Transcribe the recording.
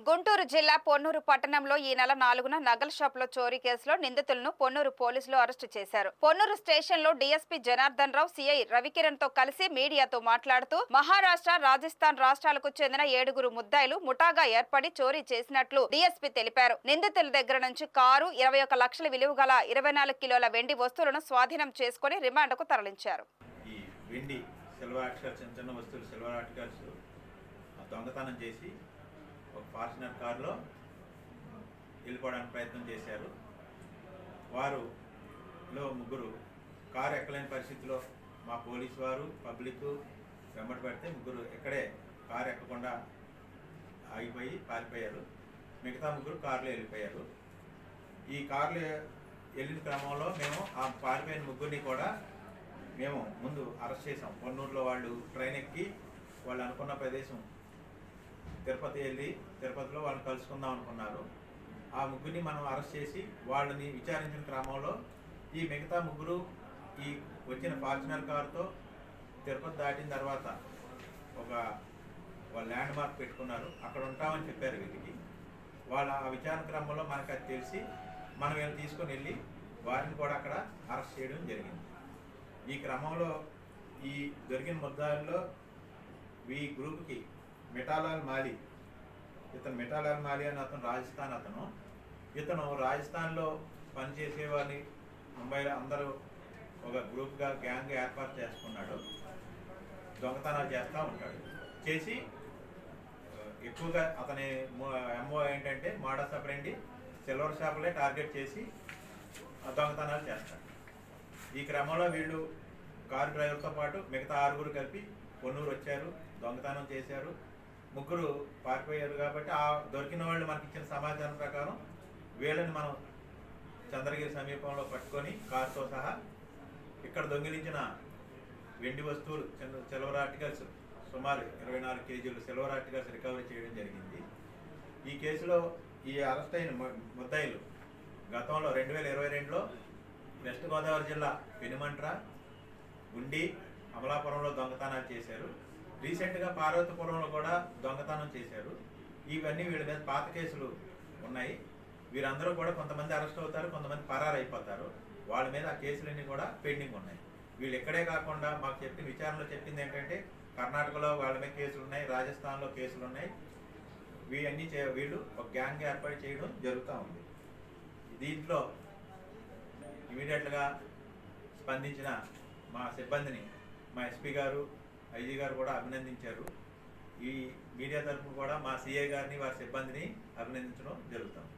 గుంటూరు జిల్లా పొన్నూరు పట్టణంలో ఈ నెల 4న నగల షాపులో చోరీ కేసులో నిందితులను పొన్నూరు పోలీసులు అరెస్టు చేశారు. పొన్నూరు స్టేషన్లో డీఎస్పీ జనార్దన్ రావు సిఐ రవికిరణ్ తో కలిసి మీడియాతో మాట్లాడుతూ మహారాష్ట్ర, రాజస్థాన్ రాష్ట్రాలకు చెందిన 7గురు ముద్దాయిలు ముఠాగా ఏర్పడి చోరీ చేసినట్లు డీఎస్పీ తెలిపారు. నిందితుల దగ్గర నుంచి కారు, 21 లక్షల విలువ గల 24 కిలోల వెండి వస్తువులను స్వాధీనం చేసుకుని రిమాండ్కు తరలించారు. దొంగతనం చేసి ఒక ఫార్చునర్ కారులో వెళ్ళిపోవడానికి ప్రయత్నం చేశారు. వారులో ముగ్గురు కారు ఎక్కలేని పరిస్థితిలో మా పోలీసు వారు పబ్లిక్ వెంబడి పెడితే ముగ్గురు ఎక్కడే కారు ఎక్కకుండా ఆగిపోయి పారిపోయారు. మిగతా ముగ్గురు కారులో వెళ్ళిపోయారు. ఈ కారులో వెళ్ళిన క్రమంలో మేము ఆ పారిపోయిన ముగ్గురిని కూడా మేము ముందు అరెస్ట్ చేసాం. పొన్నూరులో వాళ్ళు ట్రైన్ ఎక్కి వాళ్ళు అనుకున్న ప్రదేశం తిరుపతి వెళ్ళి తిరుపతిలో వాళ్ళని కలుసుకుందాం అనుకున్నారు. ఆ ముగ్గురిని మనం అరెస్ట్ చేసి వాళ్ళని విచారించిన క్రమంలో ఈ మిగతా ముగ్గురు ఈ వచ్చిన ఫార్చునర్ కారుతో తిరుపతి దాటిన తర్వాత వాళ్ళ ల్యాండ్ మార్క్ పెట్టుకున్నారు. అక్కడ ఉంటామని చెప్పారు వీళ్ళకి. వాళ్ళ ఆ విచారణ క్రమంలో మనకు అది తెలిసి మనం వీళ్ళు తీసుకొని వెళ్ళి వారిని కూడా అక్కడ అరెస్ట్ చేయడం జరిగింది. ఈ క్రమంలో ఈ దొరికిన ముద్దాయిల్లో ఈ గ్రూప్కి మిఠాలాల్ మాలి, మిఠాలాల్ మాలి అని అతను ఇతను రాజస్థాన్లో పనిచేసేవారిని ముంబైలో అందరూ ఒక గ్రూప్గా గ్యాంగ్ ఏర్పాటు చేసుకున్నాడు. దొంగతనాలు చేస్తూ ఉంటాడు. చేసి ఎక్కువగా అతని ఎంఓ ఏంటంటే మోడస్ ఆపరెండి సిల్వర్ షాపులే టార్గెట్ చేసి దొంగతనాలు చేస్తాడు. ఈ క్రమంలో వీళ్ళు కారు డ్రైవర్తో పాటు మిగతా 6గురు కలిపి పొన్నూరు వచ్చారు, దొంగతనం చేశారు. ముగ్గురు పారిపోయారు. కాబట్టి ఆ దొరికిన వాళ్ళు మనకి ఇచ్చిన సమాచారం ప్రకారం వీళ్ళని మనం చంద్రగిరి సమీపంలో పట్టుకొని కారుతో సహా ఇక్కడ దొంగిలించిన వెండి వస్తువులు, సిల్వర్ ఆర్టికల్స్ సుమారు 24 కేజీలు సిల్వర్ ఆర్టికల్స్ రికవరీ చేయడం జరిగింది. ఈ కేసులో ఈ అరెస్ట్ అయిన ముద్దాయిలు గతంలో 2022లో వెస్ట్ గోదావరి జిల్లా పెనుమంట్ర, గుండి, అమలాపురంలో దొంగతనాలు చేశారు. రీసెంట్గా పార్వతీపురంలో కూడా దొంగతనం చేశారు. ఇవన్నీ వీళ్ళ మీద పాత కేసులు ఉన్నాయి. వీరందరూ కూడా కొంతమంది అరెస్ట్ అవుతారు, కొంతమంది పరారు అయిపోతారు. వాళ్ళ మీద ఆ కేసులన్నీ కూడా పెండింగ్ ఉన్నాయి. వీళ్ళు ఎక్కడే కాకుండా మాకు చెప్పిన విచారణలో చెప్పింది ఏంటంటే కర్ణాటకలో వాళ్ళ మీద కేసులు ఉన్నాయి, రాజస్థాన్లో కేసులు ఉన్నాయి. వీళ్ళన్నీ వీళ్ళు ఒక గ్యాంగ్ ఏర్పాటు చేయడం జరుగుతూ ఉంది. దీంట్లో ఇమీడియట్గా స్పందించిన మా సిబ్బందిని మా ఎస్పీ గారు, ఐజీ గారు కూడా అభినందించారు. ఈ మీడియా తరఫున కూడా మా సిఐ గారిని, వారి సిబ్బందిని అభినందించడం జరుగుతుంది.